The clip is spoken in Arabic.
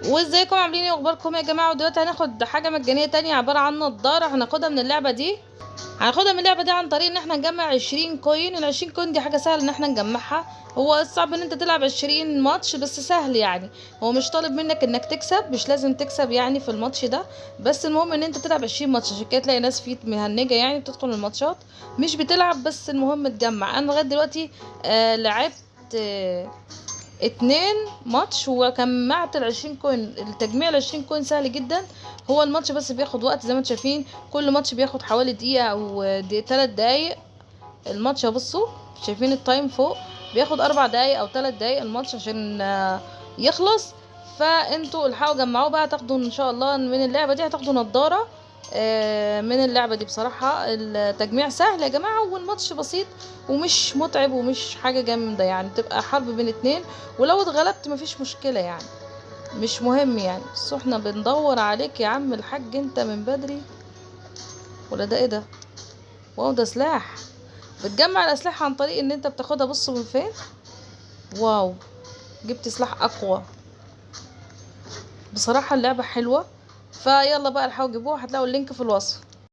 وازيكم عاملين ايه واخباركم يا جماعه؟ ودلوقتي هناخد حاجه مجانيه تانية عباره عن نضاره هناخدها من اللعبه دي. عن طريق ان احنا نجمع 20 كوين. ال 20 كوين دي حاجه سهله ان احنا نجمعها. هو الصعب ان انت تلعب 20 ماتش، بس سهل يعني. هو مش طالب منك انك تكسب، مش لازم تكسب يعني في الماتش ده، بس المهم ان انت تلعب 20 ماتش. عشان كده تلاقي ناس فيه مهنجه يعني بتدخل الماتشات مش بتلعب، بس المهم تجمع. انا لغايه دلوقتي لعبت 2 ماتش وجمعت ال20 كوين. التجميع ال20 كوين سهل جدا. هو الماتش بس بياخد وقت زي ما انتم شايفين، كل ماتش بياخد حوالي دقيقة او 3 دقايق. الماتش بصوا شايفين التايم فوق، بياخد 4 دقايق او 3 دقايق الماتش عشان يخلص. فانتوا الحقوا جمعوه بقى، تاخدوا ان شاء الله من اللعبة دي هتاخدوا نضارة من اللعبة دي. بصراحة التجميع سهل يا جماعة، والماتش بسيط ومش متعب ومش حاجة جامدة يعني. تبقى حرب بين اتنين، ولو اتغلبت مفيش مشكلة يعني، مش مهم يعني. بس احنا بندور عليك يا عم الحاج انت من بدري. ولا ده ايه ده؟ واو ده سلاح. بتجمع الاسلحة عن طريق ان انت بتاخدها. بصوا من فين. واو جبت سلاح اقوى. بصراحة اللعبة حلوة. فيلا بقى الحقوا جيبوها، هتلاقوا اللينك في الوصف.